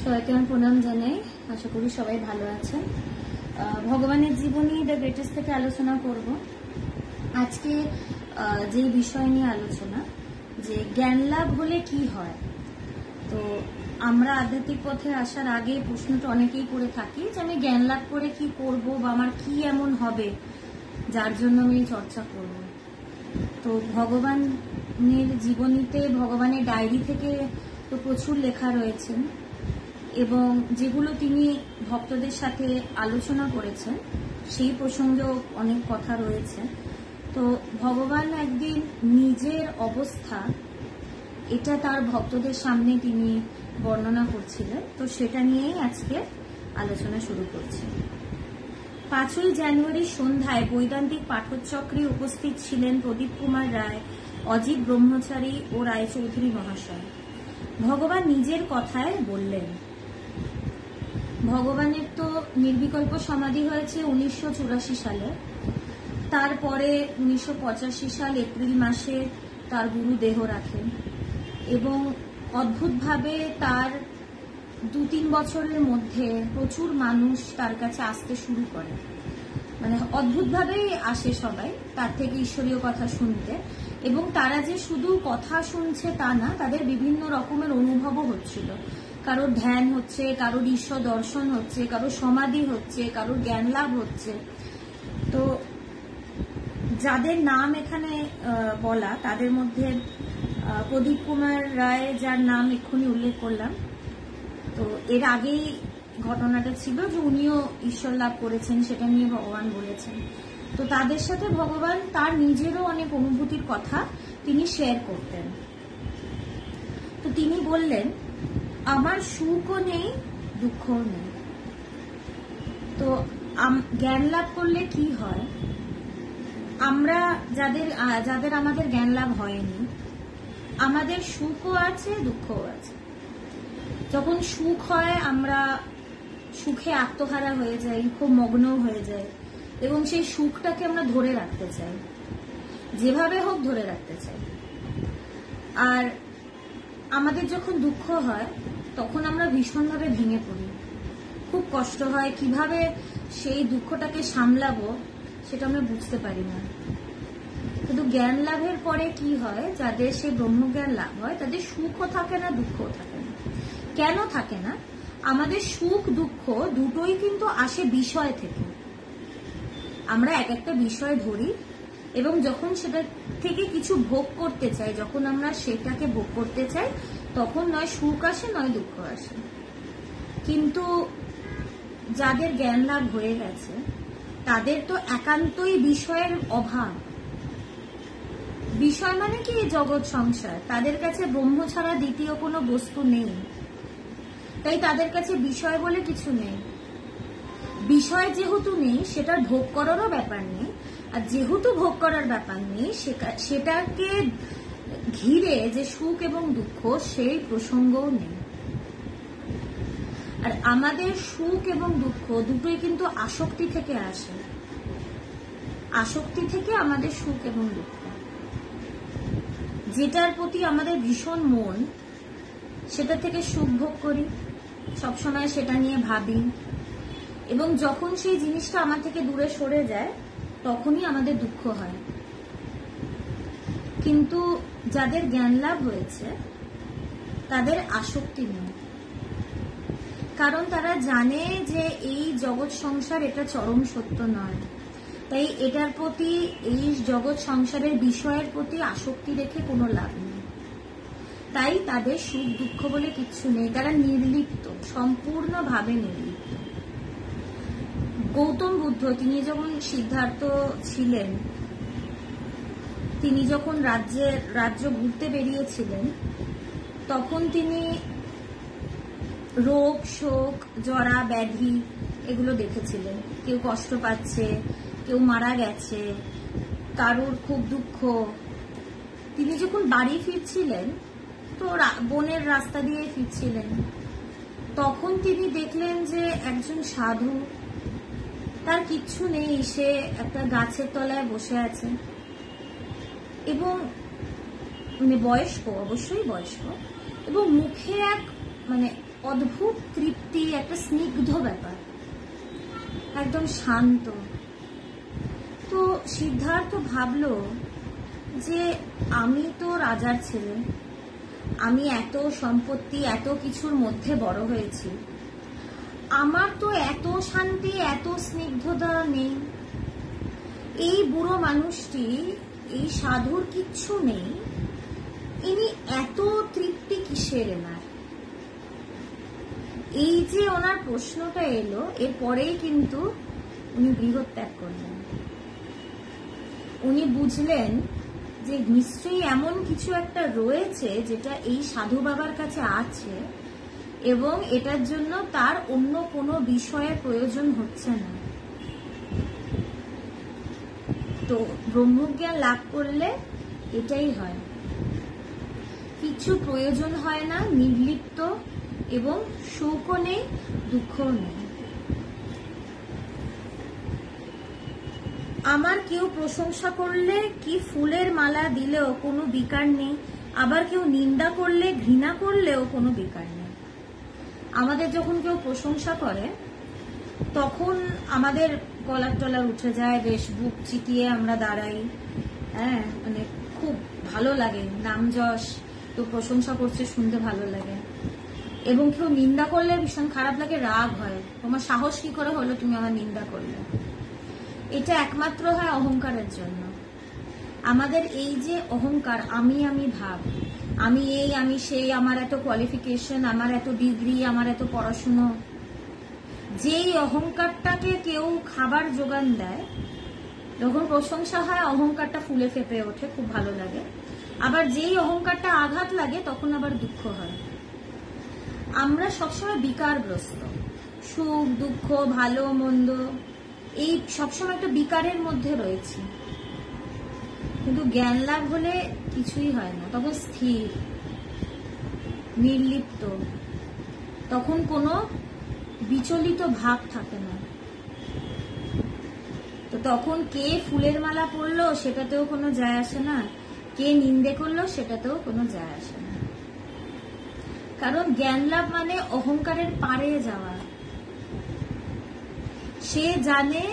সবাইকে আমি প্রণাম জানাই। আশা করি সবাই ভালো আছেন। ভগবানের জীবনী দ্য গ্রেটেস্ট থেকে আলোচনা করব। আজকে যে বিষয় নিয়ে আলোচনা, যে জ্ঞান লাভ হলে কি হয়। তো আমরা আধ্যাত্মিক পথে আসার আগে প্রশ্নটা অনেকেই করে থাকি যে আমি জ্ঞান লাভ করে কি করব বা আমার কি এমন হবে যার জন্য আমি চর্চা করব। তো ভগবানের জীবনীতে, ভগবানের ডায়েরি থেকে তো প্রচুর লেখা রয়েছে এবং যেগুলো তিনি ভক্তদের সাথে আলোচনা করেছেন সেই প্রসঙ্গেও অনেক কথা রয়েছে। তো ভগবান একদিন নিজের অবস্থা এটা তার ভক্তদের সামনে তিনি বর্ণনা করছিলেন। তো সেটা নিয়েই আজকে আলোচনা শুরু করছি। 5ই জানুয়ারি সন্ধ্যায় বৈদান্তিক পাঠচক্রে উপস্থিত ছিলেন প্রদীপ কুমার রায়, অজিত ব্রহ্মচারী ও রায়চৌধুরী মহাশয়। ভগবান নিজের কথায় বললেন। ভগবানের তো নির্বিকল্প সমাধি হয়েছে 1984 সালে। তারপরে 1985 সাল এপ্রিল মাসে তার গুরু দেহ রাখেন এবং অদ্ভুতভাবে তার 2-3 বছরের মধ্যে প্রচুর মানুষ তার কাছে আসতে শুরু করে। মানে অদ্ভুতভাবেই আসে সবাই তার থেকে ঈশ্বরীয় কথা শুনতে, এবং তারা যে শুধু কথা শুনছে তা না, তাদের বিভিন্ন রকমের অনুভবও হচ্ছিল। কারোর ধ্যান হচ্ছে, কারোর ঈশ্বর দর্শন হচ্ছে, কারোর সমাধি হচ্ছে, কারোর জ্ঞান লাভ হচ্ছে। তো যাদের নাম এখানে বলা তাদের মধ্যে প্রদীপ কুমার রায়, যার নাম এক্ষুনি উল্লেখ করলাম, তো এর আগেই ঘটনাটা ছিল যে উনিও ঈশ্বর লাভ করেছেন, সেটা নিয়ে ভগবান বলেছেন। তো তাদের সাথে ভগবান তার নিজেরও অনেক অনুভূতির কথা তিনি শেয়ার করতেন। তো তিনি বললেন, আমার সুখও নেই, দুঃখও নেই। তো জ্ঞান লাভ করলে কি হয়, আমরা যাদের আমাদের জ্ঞান লাভ হয়নি, আমাদের সুখও আছে, দুঃখও আছে। যখন সুখ হয় আমরা সুখে আত্মহারা হয়ে যাই, খুব মগ্ন হয়ে যাই এবং সেই সুখটাকে আমরা ধরে রাখতে চাই, যেভাবে হোক ধরে রাখতে চাই। আর আমাদের যখন দুঃখ হয় তখন আমরা ভীষণভাবে ভেঙে পড়ি, খুব কষ্ট হয়, কিভাবে সেই দুঃখটাকে সামলাবো সেটা আমরা বুঝতে পারি না। কিন্তু জ্ঞান লাভের পরে কি হয়, যাদের সেই ব্রহ্মজ্ঞান লাভ হয় তাদের সুখও থাকে না, দুঃখও থাকে না। কেন থাকে না? আমাদের সুখ দুঃখ দুটোই কিন্তু আসে বিষয় থেকে। আমরা এক একটা বিষয় ধরি এবং যখন সেটা থেকে কিছু ভোগ করতে চাই, যখন আমরা সেটাকে ভোগ করতে চাই, তখন নয় সুখ আসে, নয় দুঃখ আসে। কিন্তু যাদের জ্ঞান লাভ হয়ে গেছে তাদের তো একান্তই বিষয়ের অভাব। বিষয় মানে কি? জগৎ সংসার। তাদের কাছে ব্রহ্ম ছাড়া দ্বিতীয় কোনো বস্তু নেই, তাই তাদের কাছে বিষয় বলে কিছু নেই। বিষয় যেহেতু নেই, সেটার ভোগ করারও ব্যাপার নেই, আর যেহেতু ভোগ করার ব্যাপার নেই, সেটাকে ঘিরে যে সুখ এবং দুঃখ, সেই প্রসঙ্গও নেই। আর আমাদের সুখ এবং দুঃখ দুটোই কিন্তু আসক্তি থেকে আসে। আসক্তি থেকে আমাদের সুখ এবং দুঃখ। যেটার প্রতি আমাদের ভীষণ মন, সেটা থেকে সুখ ভোগ করি, সবসময় সেটা নিয়ে ভাবি, এবং যখন সেই জিনিসটা আমার থেকে দূরে সরে যায় তখনই আমাদের দুঃখ হয়। কিন্তু যাদের জ্ঞান লাভ হয়েছে তাদের আসক্তি নেই, কারণ তারা জানে যে এই জগৎ সংসার এটা চরম সত্য নয়। তাই এটার প্রতি, এই জগৎ সংসারের বিষয়ের প্রতি আসক্তি রেখে কোনো লাভ নেই। তাই তাদের সুখ দুঃখ বলে কিচ্ছু নেই, তারা নির্লিপ্ত, সম্পূর্ণভাবে নির্লিপ্ত। গৌতম বুদ্ধ, তিনি যখন সিদ্ধার্থ ছিলেন, তিনি যখন রাজ্য ঘুরতে বেরিয়েছিলেন, তখন তিনি রোগ, শোক, জরা, ব্যাধি এগুলো দেখেছিলেন। কেউ কষ্ট পাচ্ছে, কেউ মারা গেছে, কারোর খুব দুঃখ। তিনি যখন বাড়ি ফিরছিলেন, তো বনের রাস্তা দিয়ে ফিরছিলেন, তখন তিনি দেখলেন যে একজন সাধু, তার কিচ্ছু নেই, সে একটা গাছের তলায় বসে আছে এবং বয়স্ক, অবশ্যই বয়স্ক, এবং মুখে এক মানে অদ্ভুত তৃপ্তি, একটা স্নিগ্ধ ব্যাপার, একদম শান্ত। তো সিদ্ধার্থ ভাবলো যে আমি তো রাজার ছেলে, আমি এত সম্পত্তি এত কিছুর মধ্যে বড় হয়েছি, আমার তো এত শান্তি এত স্নিগ্ধতা নেই। এই বুড়ো মানুষটি, এই সাধুর কিচ্ছু নেই, ইনি এত তৃপ্তি কিসের এনার? এই যে ওনার প্রশ্নটা এলো, এরপরেই কিন্তু উনি গৃহত্যাগ করলেন। উনি বুঝলেন যে নিশ্চয়ই এমন কিছু একটা রয়েছে যেটা এই সাধু বাবার কাছে আছে, এবং এটার জন্য তার অন্য কোনো বিষয়ের প্রয়োজন হচ্ছে না। তো ব্রহ্মজ্ঞান লাভ করলে এটাই হয়, কিছু প্রয়োজন হয় না, নির্লিপ্ত, এবং সুখও নেই দুঃখও নেই। আমার কেউ প্রশংসা করলে কি ফুলের মালা দিলেও কোনো বিকার নেই, আবার কেউ নিন্দা করলে ঘৃণা করলেও কোনো বিকার নেই। আমাদের যখন কেউ প্রশংসা করে তখন আমাদের গলার টলার উঠে যায়, বেশ বুক চিতিয়ে আমরা দাঁড়াই, হ্যাঁ, মানে খুব ভালো লাগে, নাম যশ তো প্রশংসা করছে শুনতে ভালো লাগে। এবং কেউ নিন্দা করলে ভীষণ খারাপ লাগে, রাগ হয়, তোমার সাহস কি করে হলো তুমি আমার নিন্দা করলে। এটা একমাত্র হয় অহংকারের জন্য। আমাদের এই যে অহংকার, আমি আমি ভাব, আমি এই আমি সেই, আমার এত কোয়ালিফিকেশন, আমার এত ডিগ্রি, আমার এত পড়াশুনো, যেই অহংকারটাকে কেউ খাবার যোগান দেয়, যখন প্রশংসা হয় অহংকারটা ফুলে ফেপে ওঠে, খুব ভালো লাগে। আবার যেই অহংকারটা আঘাত লাগে তখন আবার দুঃখ হয়। আমরা সবসময় বিকারগ্রস্ত, সুখ দুঃখ ভালো মন্দ এই সবসময় একটা বিকারের মধ্যে রয়েছি। কিন্তু জ্ঞান লাভ হলে কিছুই হয় না, তখন স্থির নির্লিপ্ত, তখন কোনো বিচলিত ভাব থাকে না। তো তখন কে ফুলের মালা পরলো সেটাতেও কোনো যায় আসে না, কে নিন্দে করলো সেটাতেও কোনো যায় আসে না। কারণ জ্ঞান লাভ মানে অহংকারের পারে যাওয়া। সে জানে,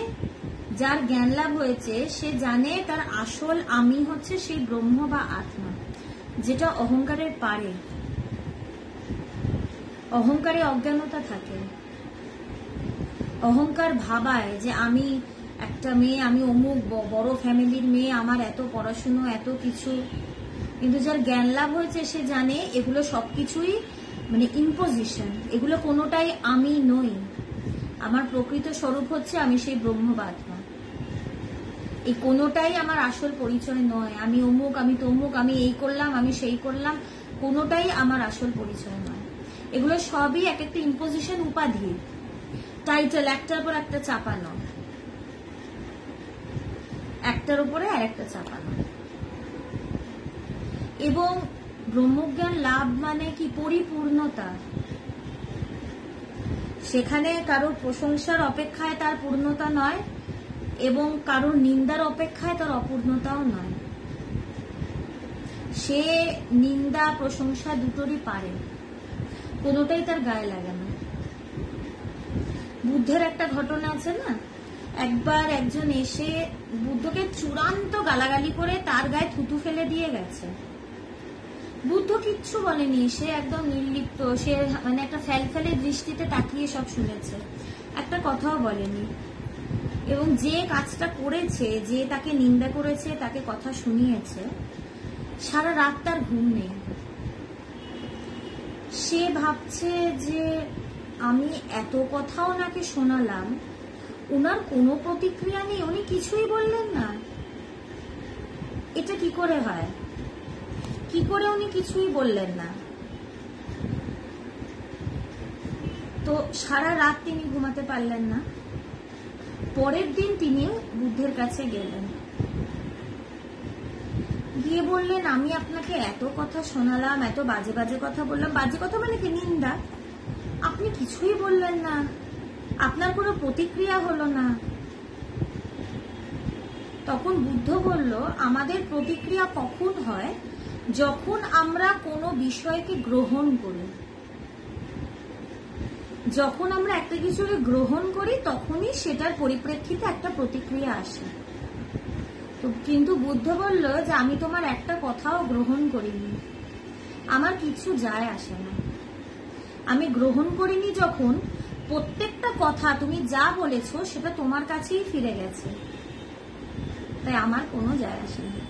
যার জ্ঞান লাভ হয়েছে সে জানে তার আসল আমি হচ্ছে সেই ব্রহ্ম বা আত্মা, যেটা অহংকারের পারে। অহংকারে অজ্ঞানতা থাকে, অহংকার ভাবায় যে আমি একটা মেয়ে, আমি অমুক বড় ফ্যামিলির মেয়ে, আমার এত পড়াশুনো এত কিছু। কিন্তু যার জ্ঞান লাভ হয়েছে সে জানে এগুলো সবকিছুই মানে ইম্পোজিশন, এগুলো কোনোটাই আমি নই। আমার প্রকৃত স্বরূপ হচ্ছে আমি সেই ব্রহ্ম বা আত্মা। এই কোনোটাই আমার আসল পরিচয় নয়, আমি অমুক আমি তমুক, আমি এই করলাম আমি সেই করলাম, কোনোটাই আমার আসল পরিচয় নয়। এগুলো সবই এক একটা ইম্পোজিশন, উপাধি, টাইটেল, একটার পর একটা চাপানো, একটার উপরে আর একটা চাপানো। এবং ব্রহ্মজ্ঞান লাভ মানে কি? পরিপূর্ণতা। সেখানে কারোর প্রশংসার অপেক্ষায় তার পূর্ণতা নয়, এবং কারোর নিন্দার অপেক্ষায় তার অপূর্ণতাও নয়। সে নিন্দা প্রশংসা দুটোরই পারে, কোনোটাই তার গায়ে লাগে না। বুদ্ধের একটা ঘটনা আছে না, একবার একজন এসে বুদ্ধকে চূড়ান্ত গালাগালি করে তার গায়ে থুতু ফেলে দিয়ে গেছে। বুদ্ধ কিচ্ছু বলেনি, সে একদম নির্লিপ্ত, সে মানে একটা ফেলফেলে দৃষ্টিতে তাকিয়ে সব শুনেছে, একটা কথাও বলেনি। এবং যে কাজটা করেছে, যে তাকে নিন্দা করেছে, তাকে কথা শুনিয়েছে, সারা রাত তার ঘুম নেই। সে ভাবছে যে আমি এত কথাও ওনাকে শোনালাম, ওনার কোনো প্রতিক্রিয়া নেই, উনি কিছুই বললেন না, এটা কি করে হয়? কি করে উনি কিছুই বললেন না? তো সারা রাত তিনি ঘুমাতে পারলেন না। পরের দিন তিনি বুদ্ধের কাছে গেলেন, গিয়ে বললেন আমি আপনাকে এত কথা শোনালাম, এত বাজে বাজে কথা বললাম, বাজে কথা মানে কি? নিন্দা। আপনি কিছুই বললেন না, আপনার কোনো প্রতিক্রিয়া হলো না। তখন বুদ্ধ বলল, আমাদের প্রতিক্রিয়া কখন হয়? যখন আমরা কোনো বিষয়কে গ্রহণ করি। যখন আমরা একটা কিছুকে গ্রহণ করি তখনই সেটার পরিপ্রেক্ষিতে একটা প্রতিক্রিয়া আসে। তো কিন্তু বুদ্ধ বলল যে আমি তোমার একটা কথাও গ্রহণ করিনি, আমার কিছু যায় আসে না। আমি গ্রহণ করিনি যখন, প্রত্যেকটা কথা তুমি যা বলেছো সেটা তোমার কাছেই ফিরে গেছে, তাই আমার কোনো যায় আসে না।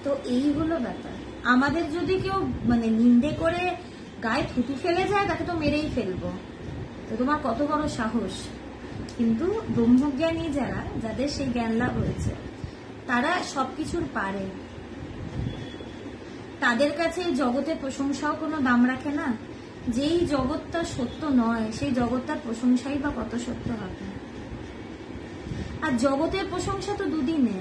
তো এই হলো ব্যাপার। আমাদের যদি কেউ মানে নিন্দে করে গায়ে থুতু ফেলে যায়, তাকে তো মেরেই ফেলবো, তো তোমার কত বড় সাহস। কিন্তু ব্রহ্মজ্ঞানী যারা, যাদের সেই জ্ঞান লাভ হয়েছে, তারা সবকিছুর পারে। তাদের কাছে এই জগতের প্রশংসাও কোনো দাম রাখে না। যেই জগৎটা সত্য নয়, সেই জগৎটার প্রশংসাই বা কত সত্য হবে। আর জগতের প্রশংসা তো দুদিনে,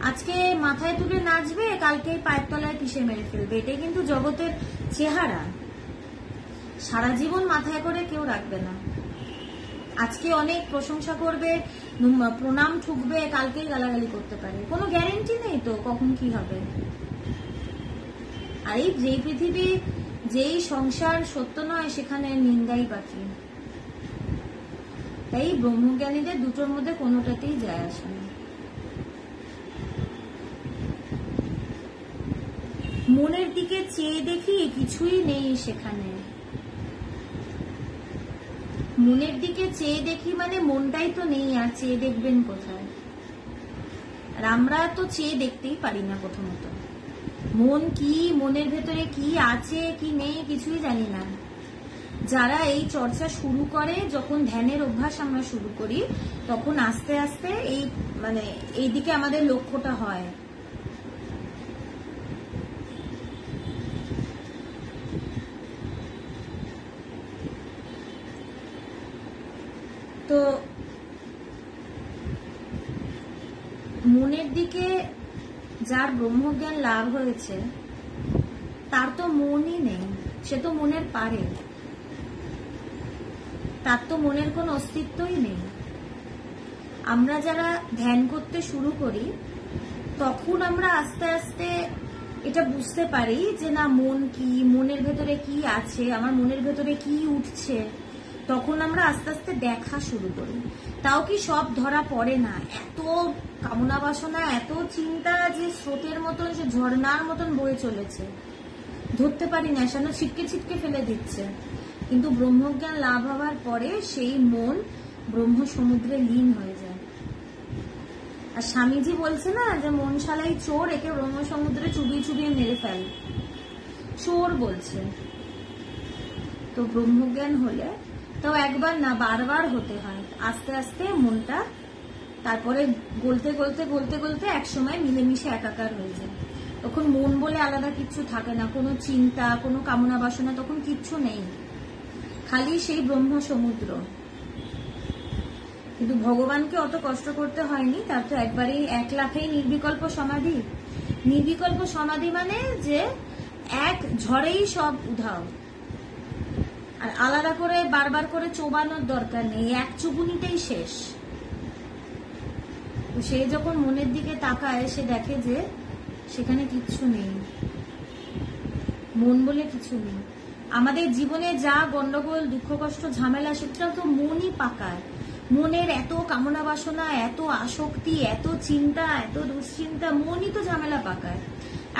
আজকে মাথায় তুলে নাচবে, কালকে পায়ের তলায় পিষে মেরে ফেলবে, এটাই কিন্তু জগতের চেহারা। সারা জীবন মাথায় করে কেউ রাখবে না। আজকে অনেক প্রশংসা করবে, প্রণাম ঠুকবে, কালকেই গালাগালি করতে পারে, কোনো গ্যারেন্টি নেই তো কখন কি হবে। আর এই যেই পৃথিবী, যেই সংসার সত্য নয়, সেখানে নিন্দাই বাকি। তাই ব্রহ্মজ্ঞানীদের দুটোর মধ্যে কোনোটাতেই যায় আসে না। মনের দিকে চেয়ে দেখি কিছুই নেই সেখানে। মনের দিকে চেয়ে দেখি মানে মনটাই তো নেই, আর চেয়ে দেখবেন কোথায়? আর আমরা তো চেয়ে দেখতেই পারি না। প্রথমত মন কি, মনের ভেতরে কি আছে কি নেই কিছুই জানি না। যারা এই চর্চা শুরু করে, যখন ধ্যানের অভ্যাস আমরা শুরু করি, তখন আস্তে আস্তে এই মানে এই দিকে আমাদের লক্ষ্যটা হয়। তো মনের দিকে যার ব্রহ্মজ্ঞান লাভ হয়েছে, তার তো মনই নেই, সে তো মনের পারে, তার তো মনের কোনো অস্তিত্বই নেই। আমরা যারা ধ্যান করতে শুরু করি, তখন আমরা আস্তে আস্তে এটা বুঝতে পারি যে না, মন কি, মনের ভেতরে কি আছে, আমার মনের ভেতরে কি উঠছে। তখন আমরা আস্তে আস্তে দেখা শুরু করি। তাও কি সব ধরা পড়ে না। এত কামনা বাসনা, এত চিন্তা যে স্রোতের মতন, যে ঝর্ণার মতন বয়ে চলেছে, ধরতে পারি না, সেন ছিটকে ছিটকে ফেলে দিচ্ছে। কিন্তু ব্রহ্মজ্ঞান লাভ হওয়ার পরে সেই মন ব্রহ্ম সমুদ্রে লীন হয়ে যায়। আর স্বামীজি বলছে না যে মন শালাই চোর, একে ব্রহ্ম সমুদ্রে চুবিয়ে চুবিয়ে মেরে ফেল, চোর বলছে। তো ব্রহ্মজ্ঞান হলে তো একবার না, বারবার হতে হয়। আস্তে আস্তে মনটা তারপরে গলতে গলতে গলতে গলতে একসময় মিলেমিশে একাকার হয়ে যায়। তখন মন বলে আলাদা কিচ্ছু থাকে না, কোনো চিন্তা, কোনো কামনা বাসনা তখন কিচ্ছু নেই, খালি সেই ব্রহ্ম সমুদ্র। কিন্তু ভগবানকে অত কষ্ট করতে হয়নি, তার তো একবারেই 1 লাফেই নির্বিকল্প সমাধি। নির্বিকল্প সমাধি মানে যে এক ঝড়েই সব উধাও, আর আলাদা করে বারবার করে চোবানোর দরকার নেই, এক চুবুনিতেই শেষ। সে যখন মনের দিকে তাকায়, সে দেখে যে সেখানে কিচ্ছু নেই, মন বলে কিছু নেই। আমাদের জীবনে যা গন্ডগোল, দুঃখ, কষ্ট, ঝামেলা, সেটা তো মনই পাকায়। মনের এত কামনা বাসনা, এত আসক্তি, এত চিন্তা, এত দুশ্চিন্তা, মনই তো ঝামেলা পাকায়।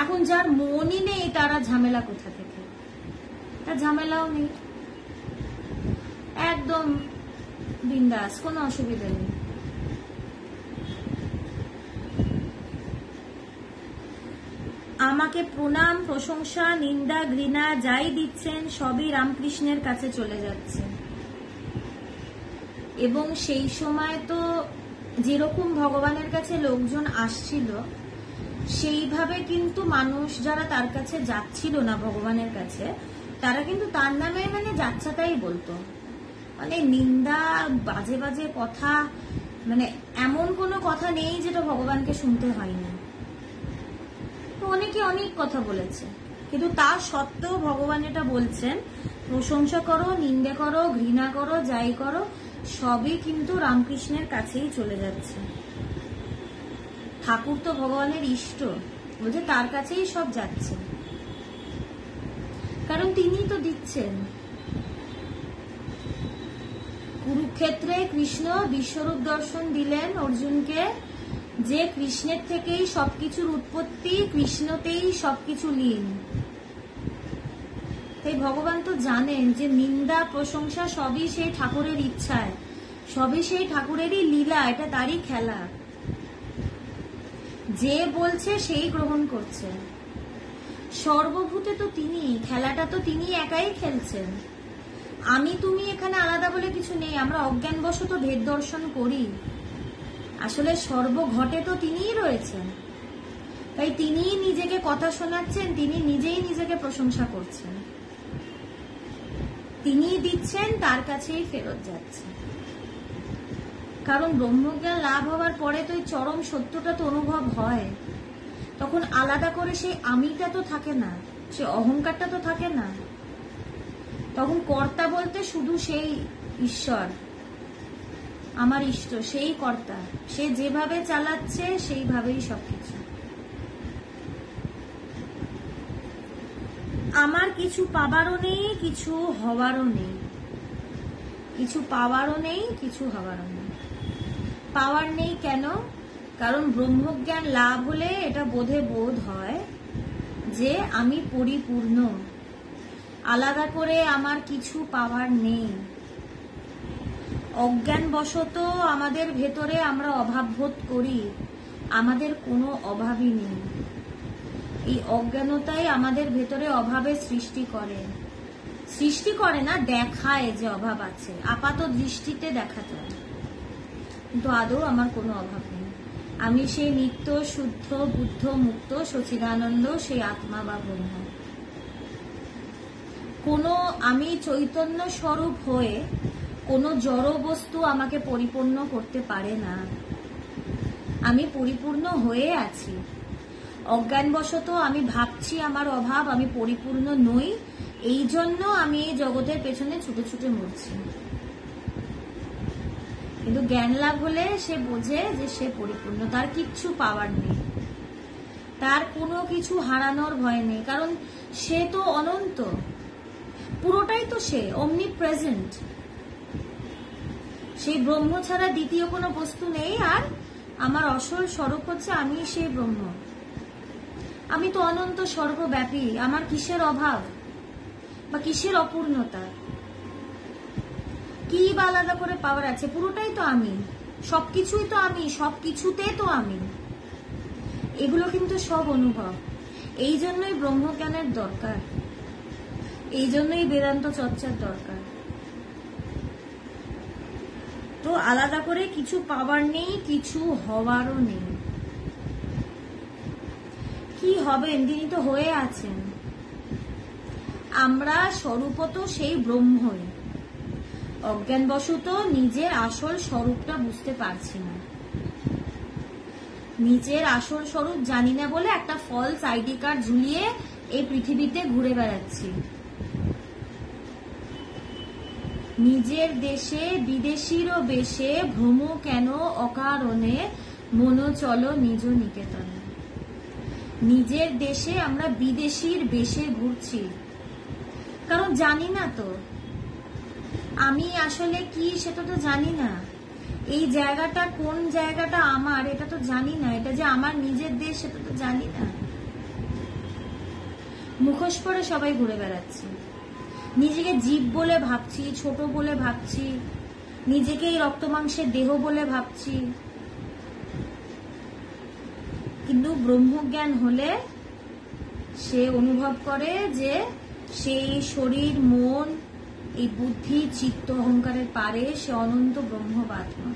এখন যার মনই নেই, তারা ঝামেলা কোথা থেকে? তার ঝামেলাও নেই, একদম বিন্দাস, কোনো অসুবিধা নেই। আমাকে প্রণাম, প্রশংসা, নিন্দা, ঘৃণা যাই দিচ্ছেন, সবই রামকৃষ্ণের কাছে চলে যাচ্ছে। এবং সেই সময় তো যেরকম ভগবানের কাছে লোকজন আসছিল, সেইভাবে কিন্তু মানুষ যারা তার কাছে যাচ্ছিল না ভগবানের কাছে, তারা কিন্তু তার নামে মানে যাচ্ছাতাই বলতো। মানে নিন্দা, বাজে বাজে কথা, মানে এমন কোনো কথা নেই যেটা ভগবানকে শুনতে হয়নি। তো অনেকে অনেক কথা বলেছে, কিন্তু তা সত্ত্বেও ভগবান এটা বলছেন, প্রশংসা করো, নিন্দা করো, ঘৃণা করো, যাই করো, সবই কিন্তু রামকৃষ্ণের কাছেই চলে যাচ্ছে। ঠাকুর তো ভগবানের ইষ্ট, বলছে তার কাছেই সব যাচ্ছে, কারণ তিনিই তো দিচ্ছেন। কুরুক্ষেত্রে কৃষ্ণ বিশ্বরূপ দর্শন দিলেন অর্জুনকে, যে কৃষ্ণের থেকেই সবকিছুর উৎপত্তি, কৃষ্ণতেই সবকিছু লীন। তাই ভগবান তো জানেন যে নিন্দা প্রশংসা সবই সেই ঠাকুরের ইচ্ছায়, সবই সেই ঠাকুরেরই লীলা, এটা তারই খেলা। যে বলছে সেই গ্রহণ করছে। সর্বভূতে তো তিনি, খেলাটা তো তিনি একাই খেলছেন। আমি তুমি এখানে আলাদা বলে কিছু নেই। আমরা অজ্ঞানবশত ভেদ দর্শন করি, আসলে সর্বঘটে তো তিনিই রয়েছেন। তাই তিনিই নিজেকে কথা শোনাচ্ছেন, তিনি নিজেই নিজেকে প্রশংসা করছেন, তিনিই দিচ্ছেন, তার কাছেই ফেরত যাচ্ছে। কারণ ব্রহ্মজ্ঞান লাভ হওয়ার পরে তো এই চরম সত্যটা তো অনুভব হয়। তখন আলাদা করে সেই আমিটা তো থাকে না, সে অহংকারটা তো থাকে না। তখন কর্তা বলতে শুধু সেই ঈশ্বর, আমার ইষ্ট, সেই কর্তা, সে যেভাবে চালাচ্ছে সেইভাবেই সবকিছু। আমার কিছু পাবারও নেই, কিছু হওয়ারও নেই। কিছু পাওয়ারও নেই, কিছু হওয়ারও নেই। পাওয়ার নেই কেন? কারণ ব্রহ্মজ্ঞান লাভ হলে এটা বোধ হয় যে আমি পরিপূর্ণ, আলাদা করে আমার কিছু পাওয়ার নেই। অজ্ঞানবশত আমাদের ভেতরে আমরা অভাববোধ করি, আমাদের কোনো অভাবই নেই। এই অজ্ঞানতাই আমাদের ভেতরে অভাবের সৃষ্টি করে। সৃষ্টি করে না, দেখায় যে অভাব আছে, আপাত দৃষ্টিতে দেখা যায়, কিন্তু আদৌ আমার কোনো অভাব নেই। আমি সেই নিত্য শুদ্ধ বুদ্ধ মুক্ত সচিদানন্দ, সেই আত্মা বা ব্রহ্ম। কোনো আমি চৈতন্য স্বরূপ হয়ে কোনো জড় বস্তু আমাকে পরিপূর্ণ করতে পারে না। আমি পরিপূর্ণ হয়ে আছি। অজ্ঞানবশত আমি ভাবছি আমার অভাব, আমি পরিপূর্ণ নই, এই জন্য আমি এই জগতের পেছনে ছুটে ছুটে মরছি। কিন্তু জ্ঞান লাভ হলে সে বোঝে যে সে পরিপূর্ণ, তার কিচ্ছু পাওয়ার নেই, তার কোনো কিছু হারানোর ভয় নেই। কারণ সে তো অনন্ত, পুরোটাই তো সে, অমনি প্রেজেন্ট। সেই ব্রহ্ম ছাড়া দ্বিতীয় কোনো বস্তু নেই। আর আমার আসল স্বরূপ হচ্ছে আমি সেই ব্রহ্ম। আমি তো অনন্ত সর্বব্যাপী, আমার কিসের অভাব বা কিসের অপূর্ণতা, কি বা আলাদা করে পাওয়ার আছে? পুরোটাই তো আমি, সবকিছুই তো আমি, সবকিছুতে তো আমি। এগুলো কিন্তু সব অনুভব। এই জন্যই ব্রহ্মজ্ঞানের দরকার, এই জন্যই বেদান্ত চর্চার দরকার। তো আলাদা করে কিছু পাওয়ার নেই, কিছু হওয়ারও নেই। কি হবেন? তিনি তো হয়ে আছেন। আমরা স্বরূপত সেই ব্রহ্মই, অজ্ঞানবশত নিজের আসল স্বরূপটা বুঝতে পারছি না। নিজের আসল স্বরূপ জানি না বলে একটা ফলস আইডি কার্ড ঝুলিয়ে এই পৃথিবীতে ঘুরে বেড়াচ্ছি। নিজের দেশে বিদেশিরও বেশে ভ্রম কেন অকারণে, মন চলো নিজ নিকেতনে। নিজের দেশে আমরা বিদেশির বেশে ঘুরছি, কারণ জানি না তো আমি আসলে কি, সেটা তো জানি না। এই জায়গাটা কোন জায়গাটা আমার, এটা তো জানি না। এটা যে আমার নিজের দেশ, সেটা তো জানি না। মুখোশ পরে সবাই ঘুরে বেড়াচ্ছি, নিজেকে জীব বলে ভাবছি, ছোট বলে ভাবছি, নিজেকে এই রক্ত মাংসের দেহ বলে ভাবছি। কিন্তু ব্রহ্মজ্ঞান হলে সে অনুভব করে যে সেই শরীর, মন, এই বুদ্ধি, চিত্ত, অহংকারের পারে সে অনন্ত ব্রহ্ম বা আত্মা।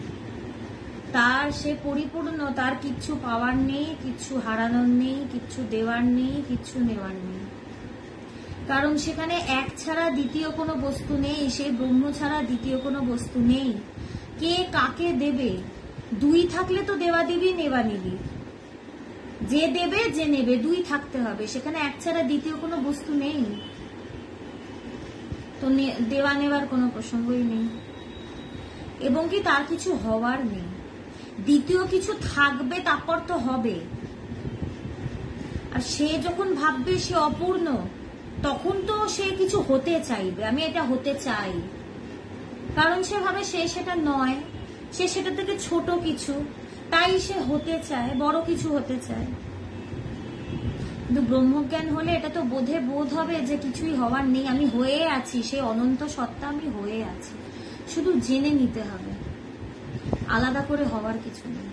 তার সে পরিপূর্ণ, তার কিচ্ছু পাওয়ার নেই, কিচ্ছু হারানোর নেই, কিচ্ছু দেওয়ার নেই, কিচ্ছু নেওয়ার নেই। কারণ সেখানে এক ছাড়া দ্বিতীয় কোনো বস্তু নেই, সেই ব্রহ্ম ছাড়া দ্বিতীয় কোনো বস্তু নেই। কে কাকে দেবে? দুই থাকলে তো দেওয়া দিবি, নেওয়া নিবি, যে দেবে যে নেবে, দুই থাকতে হবে। সেখানে এক ছাড়া দ্বিতীয় কোনো বস্তু নেই, তো দেওয়া নেওয়ার কোনো প্রসঙ্গই নেই। এবং কি তার কিছু হওয়ার নেই। দ্বিতীয় কিছু থাকবে, তারপর তো হবে। আর সে যখন ভাববে সে অপূর্ণ, তখন তো সে কিছু হতে চাইবে, আমি এটা হতে চাই, কারণ সে ভাবে সে সেটা নয়, সে সেটা থেকে ছোট কিছু, তাই সে হতে চায়, বড় কিছু হতে চায়। কিন্তু ব্রহ্মজ্ঞান হলে এটা তো বোধ হবে যে কিছুই হওয়ার নেই, আমি হয়ে আছি, সে অনন্ত সত্তা, আমি হয়ে আছি, শুধু জেনে নিতে হবে, আলাদা করে হওয়ার কিছু নেই।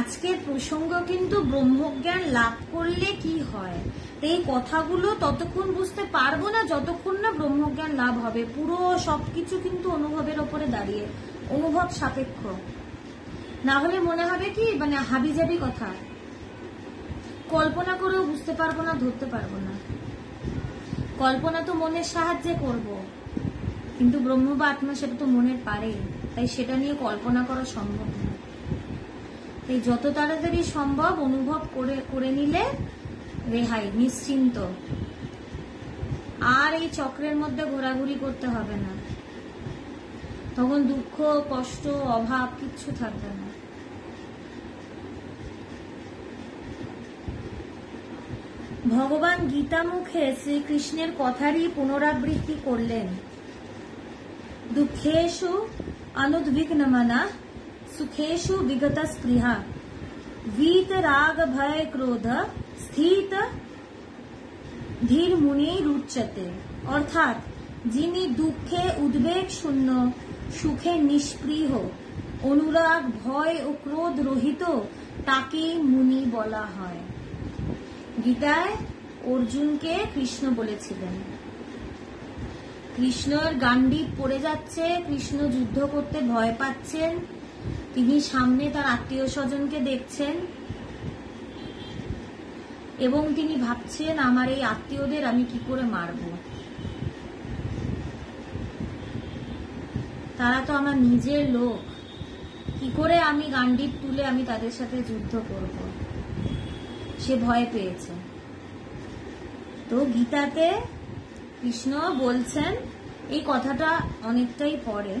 আজকের প্রসঙ্গ কিন্তু ব্রহ্মজ্ঞান লাভ করলে কি হয়, এই কথাগুলো ততক্ষণ বুঝতে পারবো না যতক্ষণ না ব্রহ্মজ্ঞান লাভ হবে। পুরো সবকিছু কিন্তু অনুভবের ওপরে দাঁড়িয়ে, অনুভব সাপেক্ষ, না হলে মনে হবে কি মানে হাবিজাবি কথা, কল্পনা করেও বুঝতে পারবো না, ধরতে পারবো না। কল্পনা তো মনের সাহায্যে করব, কিন্তু ব্রহ্ম বা আত্মা সেটা তো মনের পারে, তাই সেটা নিয়ে কল্পনা করা সম্ভব না। তাই যত তাড়াতাড়ি সম্ভব অনুভব করে নিলে রেহাই, নিশ্চিন্ত, আর এই চক্রের মধ্যে ঘোরাঘুরি করতে হবে না, তখন দুঃখ কষ্ট অভাব কিচ্ছু থাকবে না। ভগবান গীতা মুখে শ্রীকৃষ্ণের কথারই পুনরাবৃত্তি করলেন, দুঃখেষু অনুদ্বিগ্নমনা সুখেষু বিগত স্পৃহা वीत राग भय क्रोध স্থিত ধীর মুনি রুচ্যতে। অর্থাৎ যিনি দুঃখে উদ্বেগ শূন্য, সুখে নিষ্পৃহ, অনুরাগ ভয় ও ক্রোধ রহিত, তাকেই মুনি বলা হয়। গীতায় অর্জুনকে কৃষ্ণ বলেছিলেন। কৃষ্ণের গান্ডীব পড়ে যাচ্ছে, কৃষ্ণ যুদ্ধ করতে ভয় পাচ্ছেন, তিনি সামনে তার আত্মীয় স্বজনকে দেখছেন এবং তিনি ভাবছেন আমার এই আত্মীয়দের আমি কি করে মারব, তারা তো আমার নিজের লোক, কি করে আমি গান্ডীব তুলে আমি তাদের সাথে যুদ্ধ করব, সে ভয় পেয়েছে। তো গীতাতে কৃষ্ণ বলছেন, এই কথাটা অনেকটাই পরে,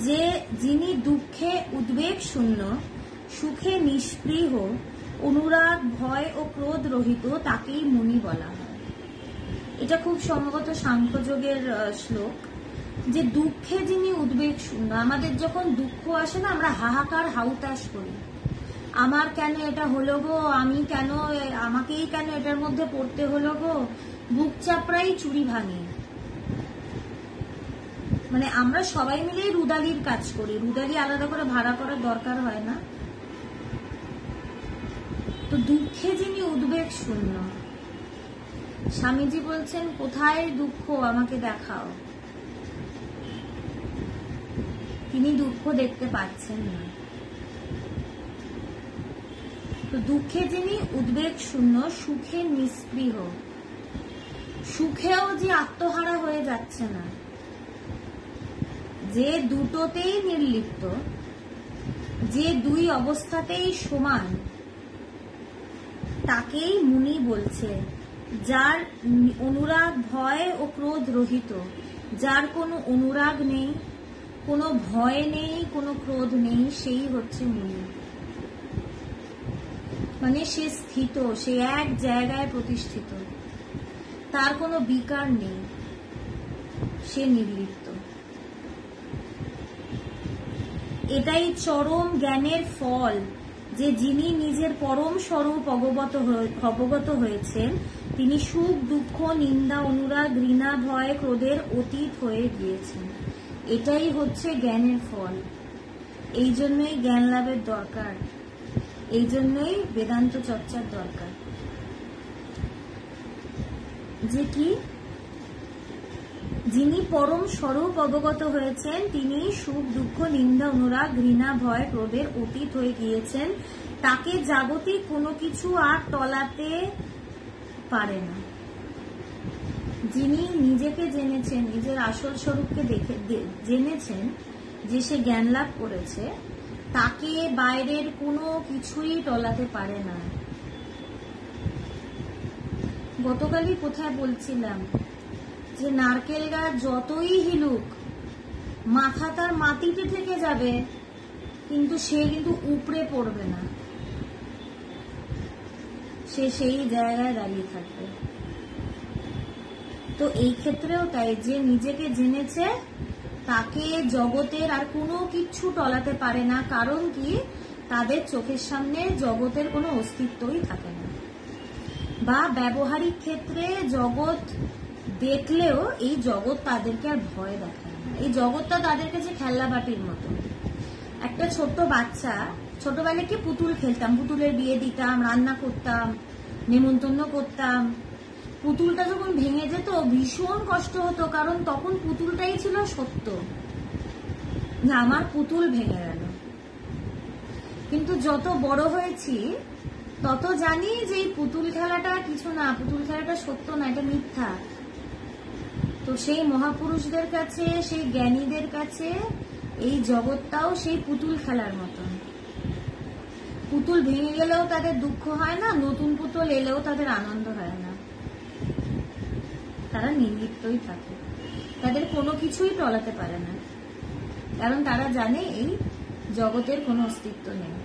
যে যিনি দুঃখে উদ্বেগ শূন্য, সুখে নিষ্পৃহ, অনুরাগ ভয় ও ক্রোধ রহিত, তাকেই মুনি বলা হয়। এটা খুব সম্ভবত সাংখ্যযোগের শ্লোক, যে দুঃখে যিনি উদ্বেগ শূন্য, আমাদের যখন দুঃখ আসে না আমরা হাহাকার হাউতাস করি, আমার কেন এটা হলো গো, আমি কেন, আমাকেই কেন এটার মধ্যে পড়তে হলো গো, বুক চাপড়াই চুরি ভাঙি, মানে আমরা সবাই মিলেই রুদালির কাজ করি, রুদালি আলাদা করে ভাড়া করার দরকার হয় না। তো দুঃখে যিনি উদ্বেগ শূন্য, স্বামীজি বলছেন কোথায় দুঃখ আমাকে দেখাও, তিনি দুঃখ দেখতে পাচ্ছেন না। তো দুঃখে যিনি উদ্বেগ শূন্য, সুখে নিষ্পৃহ, সুখেও যে আত্মহারা হয়ে যাচ্ছে না, যে দুটোতেই নির্লিপ্ত, যে দুই অবস্থাতেই সমান, তাকেই মুনি বলছে। যার অনুরাগ ভয় ও ক্রোধ রহিত, যার কোনো অনুরাগ নেই, কোনো ভয় নেই, কোনো ক্রোধ নেই, সেই হচ্ছে মুনি। মানে সে স্থিত, সে এক জায়গায় প্রতিষ্ঠিত, তার কোনো বিকার নেই, সে নির্লিপ্ত। এটাই চরম জ্ঞানের ফল, যে যিনি নিজের পরম স্বরূপ অবগত হয়েছেন, তিনি সুখ দুঃখ নিন্দা অনুরাগ ঘৃণা ভয় ক্রোধের অতীত হয়ে গিয়েছেন। এটাই হচ্ছে জ্ঞানের ফল। এই জন্যই জ্ঞান লাভের দরকার, এই জন্যই বেদান্ত চর্চার দরকার। যে কি, যিনি পরম স্বরূপ অবগত হয়েছেন, তিনি সুখ দুঃখ নিন্দা অনুরাগ ঘৃণা ভয় ক্রোধের অতীত হয়ে গিয়েছেন, তাকে জাগতিক কোনো কিছু আর টলাতে পারে না। যিনি নিজেকে জেনেছেন, নিজের আসল স্বরূপকে জেনেছেন, যে সে জ্ঞান লাভ করেছে, তাকে বাইরের কোনো কিছুই টলাতে পারে না। গতকালই কোথায় বলছিলাম যে নারকেল গাছ যতই হিলুক, মাথা তার মাটিতে থেকে যাবে, কিন্তু সে কিন্তু উপড়ে পড়বে না। সে সেই জায়গায় দাঁড়িয়ে থাকবে। তো এই ক্ষেত্রেও তাই, যে নিজেকে জেনেছে তাকে জগতের আর কোনো কিছু টলাতে পারে না। কারণ কি, তাদের চোখের সামনে জগতের কোনো অস্তিত্বই থাকে না, বা ব্যবহারিক ক্ষেত্রে জগৎ দেখলেও এই জগৎ তাদেরকে আর ভয় দেখায় না। এই জগৎটা তাদের কাছে খেলনাবাটির মতো। একটা ছোট্ট বাচ্চা, ছোটবেলায় কি পুতুল খেলতাম, পুতুলের বিয়ে দিতাম, রান্না করতাম, নেমন্তন্ন করতাম। পুতুলটা যখন ভেঙে যেত ভীষণ কষ্ট হতো, কারণ তখন পুতুলটাই ছিল সত্য, না আমার পুতুল ভেঙে গেল। কিন্তু যত বড় হয়েছি তত জানি যে এই পুতুল খেলাটা কিছু না, পুতুল খেলাটা সত্য না, এটা মিথ্যা। তো সেই মহাপুরুষদের কাছে, সেই জ্ঞানীদের কাছে এই জগৎটাও সেই পুতুল খেলার মতন। পুতুল ভেঙে গেলেও তাদের দুঃখ হয় না, নতুন পুতুল এলেও তাদের আনন্দ হয় না। তারা নির্লিপ্তই থাকে, তাদের কোনো কিছুই টলাতে পারে না, কারণ তারা জানে এই জগতের কোনো অস্তিত্ব নেই।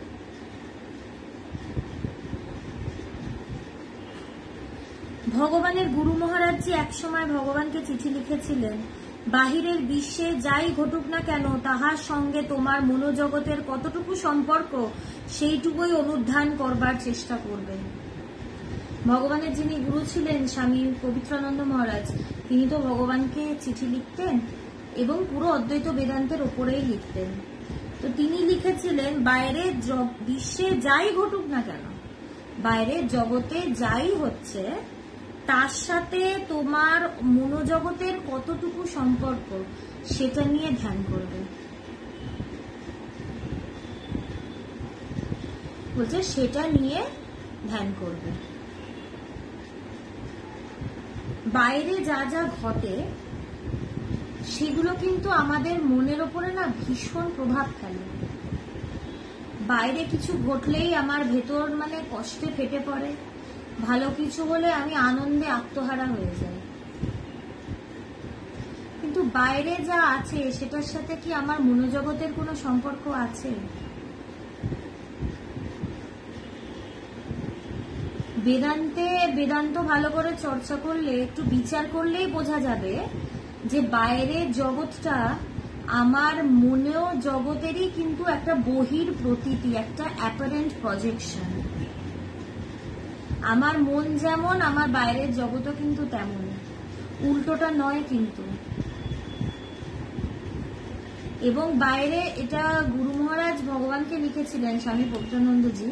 ভগবানের গুরু মহারাজজি একসময় ভগবানকে চিঠি লিখেছিলেন, বাহিরের বিশ্বে যাই ঘটুক না কেন তাহার সঙ্গে তোমার মনোজগতের কতটুকু সম্পর্ক সেইটুকুই অনুধান করবার চেষ্টা করবেন। ভগবানের যিনি গুরু ছিলেন স্বামী পবিত্রানন্দ মহারাজ, তিনি তো ভগবানকে চিঠি লিখতেন এবং পুরো অদ্বৈত বেদান্তের ওপরেই লিখতেন। তো তিনি লিখেছিলেন, বাইরের বিশ্বে যাই ঘটুক না কেন, বাইরের জগতে যাই হচ্ছে তার সাথে তোমার মনোজগতের কতটুকু সম্পর্ক সেটা নিয়ে ধ্যান করবে। বলছে সেটা নিয়ে ধ্যান করবে। বাইরে যা যা ঘটে সেগুলো কিন্তু আমাদের মনের ওপরে না ভীষণ প্রভাব ফেলে। বাইরে কিছু ঘটলেই আমার ভেতর মানে কষ্টে ফেটে পড়ে, ভালো কিছু হলে আমি আনন্দে আত্মহারা হয়ে যাই। কিন্তু বাইরে যা আছে সেটার সাথে কি আমার মনোজগতের কোনো সম্পর্ক আছে? বেদান্ত ভালো করে চর্চা করলে, একটু বিচার করলেই বোঝা যাবে যে বাইরের জগৎটা আমার মনেও জগতেরই কিন্তু একটা বহির প্রতীতি, একটা অ্যাপারেন্ট প্রজেকশন। আমার মন যেমন, আমার বাইরের জগৎও কিন্তু তেমন, উল্টোটা নয় কিন্তু। এবং বাইরে, এটা গুরু মহারাজ ভগবানকে লিখেছিলেন স্বামী পবিত্রানন্দজি,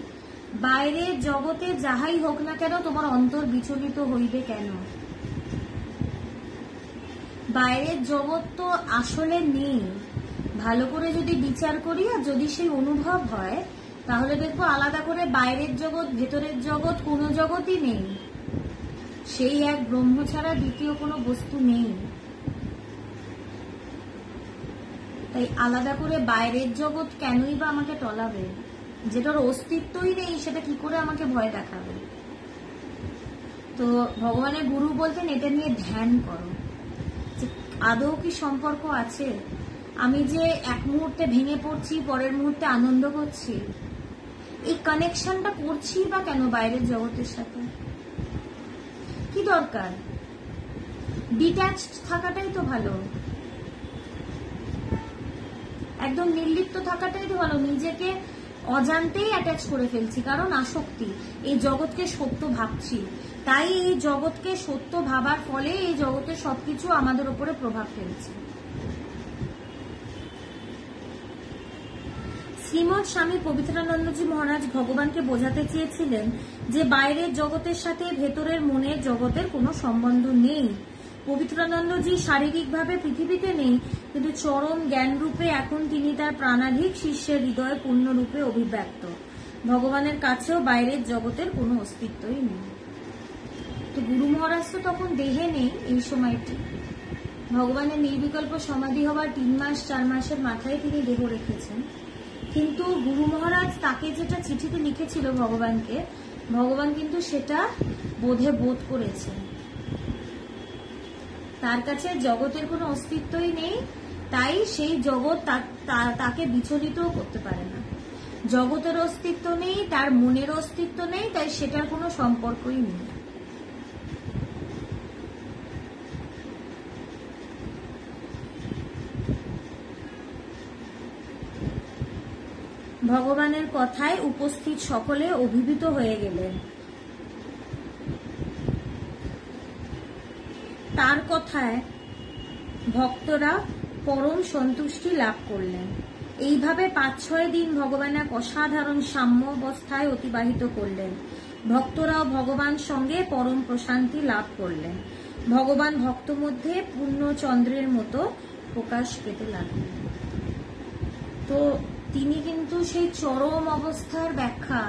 বাইরের জগতে যাহাই হোক না কেন তোমার অন্তর বিচলিত হইবে কেন? বাইরের জগৎ তো আসলে নেই। ভালো করে যদি বিচার করি আর যদি সেই অনুভব হয় তাহলে দেখবো আলাদা করে বাইরের জগৎ ভেতরের জগৎ কোনো জগৎই নেই। সেই এক ব্রহ্ম ছাড়া দ্বিতীয় কোনো বস্তু নেই। তাই আলাদা করে বাইরের জগৎ কেনই বা আমাকে টলাবে? যেটার অস্তিত্বই নেই সেটা কি করে আমাকে ভয় দেখাবে? তো ভগবানের গুরু বলতেন এটা নিয়ে ধ্যান করো, যে আদৌ কি সম্পর্ক আছে। আমি যে এক মুহূর্তে ভেঙে পড়ছি, পরের মুহূর্তে আনন্দ করছি, এই কানেকশনটা করছি বা কেন বাইরের জগতের সাথে? কি দরকার? ডিট্যাচড থাকাটাই তো ভালো, একদম নির্লিপ্ত থাকাটাই তো ভালো। নিজেকে অজান্তেই অ্যাটাচ করে ফেলছি, কারণ আসক্তি। এই জগৎকে সত্য ভাবছি, তাই এই জগৎকে সত্য ভাবার ফলে এই জগতের সবকিছু আমাদের উপরে প্রভাব ফেলছে। শ্রীমৎ স্বামী পবিত্রানন্দজি মহারাজ ভগবানকে বোঝাতে চেয়েছিলেন যে বাইরের জগতের সাথে ভেতরের মনের জগতের কোনো সম্বন্ধ নেই। পবিত্রানন্দজি শারীরিকভাবে পৃথিবীতে নেই, কিন্তু চরম জ্ঞান রূপে এখন তিনি তার প্রাণাধিক শিষ্যের হৃদয়ে পূর্ণরূপে অভিব্যক্ত। ভগবানের কাছেও বাইরের জগতের কোনো অস্তিত্বই নেই। তো গুরু মহারাজ তো তখন দেহে নেই এই সময়টি। ভগবানের নির্বিকল্প সমাধি হওয়ার 3 মাস 4 মাসের মাথায় তিনি দেহ রেখেছেন। কিন্তু গুরু মহারাজ তাকে যেটা চিঠিতে লিখেছিল ভগবানকে, ভগবান কিন্তু সেটা বোধ করেছেন। তার কাছে জগতের কোনো অস্তিত্বই নেই, তাই সেই জগৎ তাকে বিচলিত করতে পারে না। জগতের অস্তিত্ব নেই, তার মনের অস্তিত্ব নেই, তাই সেটার কোনো সম্পর্কই নেই। ভগবানের কথায় উপস্থিত সকলে অভিভূত হয়ে গেলেন। তার কথায় ভক্তরা পরম সন্তুষ্টি লাভ করলেন। এইভাবে 5-6 দিন ভগবান এক অসাধারণ সাম্য অবস্থায় অতিবাহিত করলেন। ভক্তরাও ভগবান সঙ্গে পরম প্রশান্তি লাভ করলেন। ভগবান ভক্ত মধ্যে পূর্ণচন্দ্রের মতো প্রকাশ পেতে লাগলেন। তো তিনি কিন্তু সেই চরম অবস্থার ব্যাখ্যা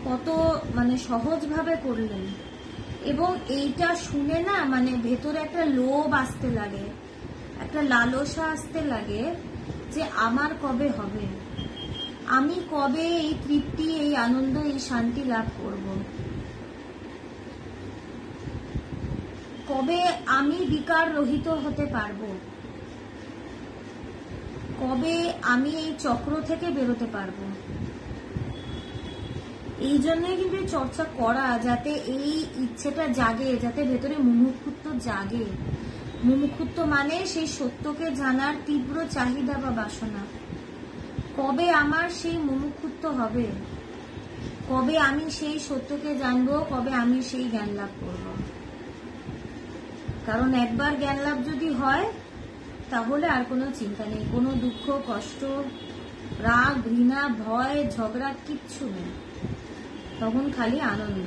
কত সহজভাবে করলেন, এবং এইটা শুনে না ভেতরে একটা লোভ আসতে লাগে, একটা লালসা আসতে লাগে যে আমার কবে হবে, আমি কবে এই তৃপ্তি, এই আনন্দ, এই শান্তি লাভ করব, কবে আমি বিকার রহিত হতে পারবো, কবে আমি এই চক্র থেকে বেরোতে পারবো। এই জন্যই কিন্তু চর্চা করা, যাতে এই ইচ্ছেটা জাগে, যাতে ভেতরে মুমুক্ষুত্ব জাগে। মুমুক্ষুত্ব মানে সেই সত্যকে জানার তীব্র চাহিদা বা বাসনা। কবে আমার সেই মুমুক্ষুত্ব হবে, কবে আমি সেই সত্যকে জানবো, কবে আমি সেই জ্ঞান লাভ করব। কারণ একবার জ্ঞান লাভ যদি হয় তাহলে আর কোনো চিন্তা নেই, কোনো দুঃখ, কষ্ট, রাগ, ঘৃণা, ভয়, ঝগড়া কিচ্ছু নেই, তখন খালি আনন্দ।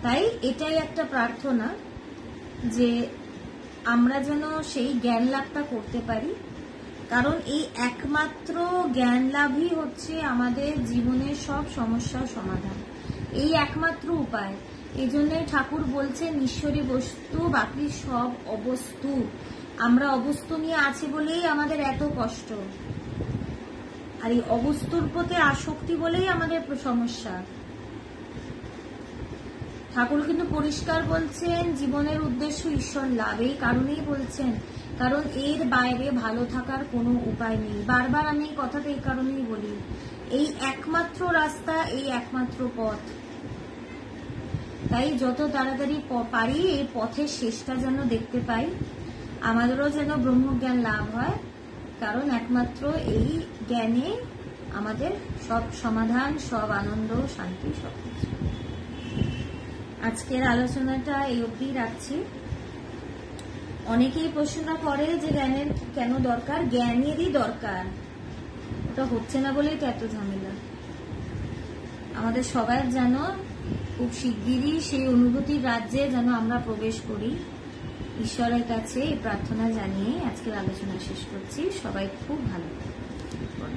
তাই এটাই একটা প্রার্থনা যে আমরা যেন সেই জ্ঞান লাভটা করতে পারি, কারণ এই একমাত্র জ্ঞান লাভই হচ্ছে আমাদের জীবনের সব সমস্যার সমাধান, এই একমাত্র উপায়। এই জন্যই ঠাকুর বলছেন ঈশ্বরী বস্তু বাকি সব অবস্তু। আমরা অবস্তু নিয়ে আছি বলেই আমাদের এত কষ্ট, আর এই অবস্তুর প্রতি আসক্তি বলেই আমাদের সমস্যা। ঠাকুর কিন্তু পরিষ্কার বলছেন জীবনের উদ্দেশ্য ঈশ্বর লাভ, এই কারণেই বলছেন, কারণ এর বাইরে ভালো থাকার কোনো উপায় নেই। বারবার আমি এই কথাটা এই কারণেই বলি, এই একমাত্র রাস্তা, এই একমাত্র পথ। তাই যত তাড়াতাড়ি পারি এই পথের শেষটা যেন দেখতে পাই, আমাদেরও যেন ব্রহ্মজ্ঞান লাভ হয়, কারণ একমাত্র এই জ্ঞানে আমাদের সব সমাধান, সব আনন্দ, শান্তি, সবকিছু। আজকের আলোচনাটা এই অবধি রাখছি। অনেকেই প্রশ্ন করে যে জ্ঞানের কেন দরকার, জ্ঞানেরই দরকার, ওটা হচ্ছে না বলেই তো এত ঝামেলা। আমাদের সবাই যেন খুব শিগগিরই সেই অনুভূতির রাজ্যে যেন আমরা প্রবেশ করি, ঈশ্বরের কাছে এই প্রার্থনা জানিয়ে আজকের আলোচনা শেষ করছি। সবাই খুব ভালো থাকুন।